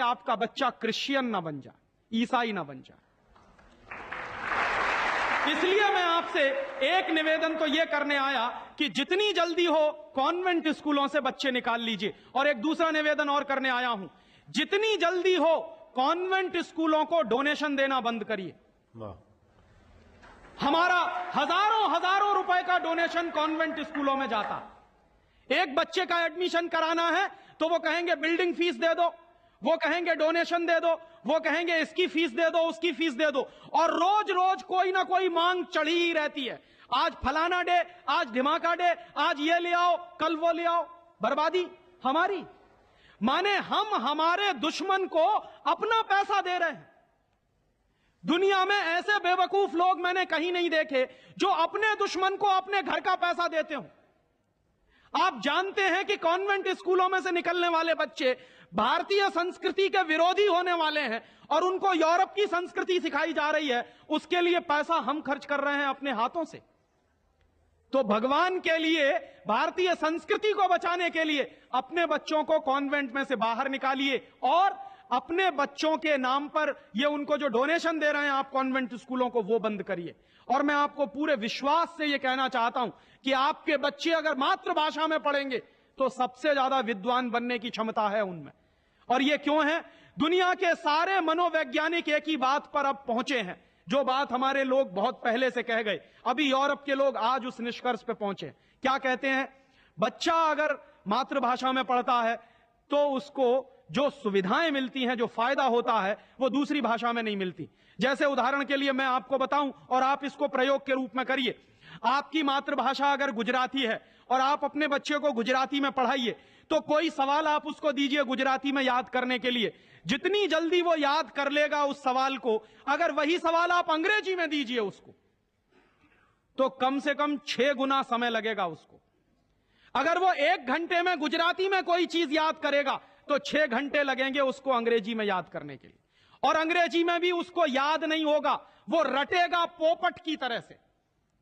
आपका बच्चा क्रिश्चियन ना बन जाए, ईसाई ना बन जाए। इसलिए मैं आपसे एक निवेदन तो यह करने आया कि जितनी जल्दी हो कॉन्वेंट स्कूलों से बच्चे निकाल लीजिए, और एक दूसरा निवेदन और करने आया हूं, जितनी जल्दी हो कॉन्वेंट स्कूलों को डोनेशन देना बंद करिए। हमारा हजारों हजारों रुपए का डोनेशन कॉन्वेंट स्कूलों में जाता। एक बच्चे का एडमिशन कराना है तो वो कहेंगे बिल्डिंग फीस दे दो, वो कहेंगे डोनेशन दे दो, वो कहेंगे इसकी फीस दे दो, उसकी फीस दे दो, और रोज रोज कोई ना कोई मांग चढ़ी ही रहती है। आज फलाना डे, आज धमाका डे, आज ये ले आओ, कल वो ले आओ। बर्बादी हमारी, माने हम हमारे दुश्मन को अपना पैसा दे रहे हैं। दुनिया में ऐसे बेवकूफ लोग मैंने कहीं नहीं देखे जो अपने दुश्मन को अपने घर का पैसा देते हो। आप जानते हैं कि कॉन्वेंट स्कूलों में से निकलने वाले बच्चे भारतीय संस्कृति के विरोधी होने वाले हैं और उनको यूरोप की संस्कृति सिखाई जा रही है। उसके लिए पैसा हम खर्च कर रहे हैं अपने हाथों से। तो भगवान के लिए, भारतीय संस्कृति को बचाने के लिए अपने बच्चों को कॉन्वेंट में से बाहर निकालिए, और अपने बच्चों के नाम पर ये उनको जो डोनेशन दे रहे हैं आप कॉन्वेंट स्कूलों को, वो बंद करिए। और मैं आपको पूरे विश्वास से ये कहना चाहता हूं कि आपके बच्चे अगर मातृभाषा में पढ़ेंगे तो सबसे ज्यादा विद्वान बनने की क्षमता है उनमें। और ये क्यों है? दुनिया के सारे मनोवैज्ञानिक एक ही बात पर अब पहुंचे हैं, जो बात हमारे लोग बहुत पहले से कह गए। अभी यूरोप के लोग आज उस निष्कर्ष पे पहुंचे। क्या कहते हैं? बच्चा अगर मातृभाषा में पढ़ता है तो उसको जो सुविधाएं मिलती हैं, जो फायदा होता है, वो दूसरी भाषा में नहीं मिलती। जैसे उदाहरण के लिए मैं आपको बताऊं और आप इसको प्रयोग के रूप में करिए। आपकी मातृभाषा अगर गुजराती है और आप अपने बच्चे को गुजराती में पढ़ाइए, तो कोई सवाल आप उसको दीजिए गुजराती में याद करने के लिए, जितनी जल्दी वो याद कर लेगा उस सवाल को, अगर वही सवाल आप अंग्रेजी में दीजिए उसको, तो कम से कम 6 गुना समय लगेगा उसको। अगर वो 1 घंटे में गुजराती में कोई चीज याद करेगा तो 6 घंटे लगेंगे उसको अंग्रेजी में याद करने के लिए। और अंग्रेजी में भी उसको याद नहीं होगा, वो रटेगा पोपट की तरह से।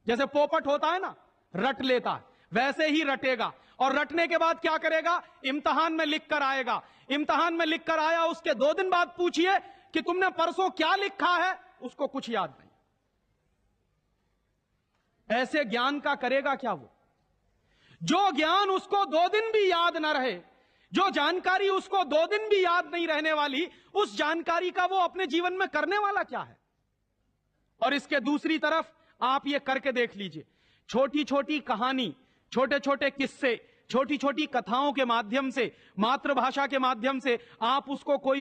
जैसे पोपट होता है ना, रट लेता है, वैसे ही रटेगा। और रटने के बाद क्या करेगा? इम्तिहान में लिख कर आएगा। इम्तिहान में लिख कर आया, उसके 2 दिन बाद पूछिए कि तुमने परसों क्या लिखा है, उसको कुछ याद नहीं। ऐसे ज्ञान का करेगा क्या वो? जो ज्ञान उसको 2 दिन भी याद ना रहे, जो जानकारी उसको 2 दिन भी याद नहीं रहने वाली, उस जानकारी का वो अपने जीवन में करने वाला क्या है? और इसके दूसरी तरफ आप ये करके देख लीजिए, छोटी छोटी कहानी, छोटे छोटे किस्से, छोटी छोटी कथाओं के माध्यम से, मातृभाषा के माध्यम से आप उसको कोई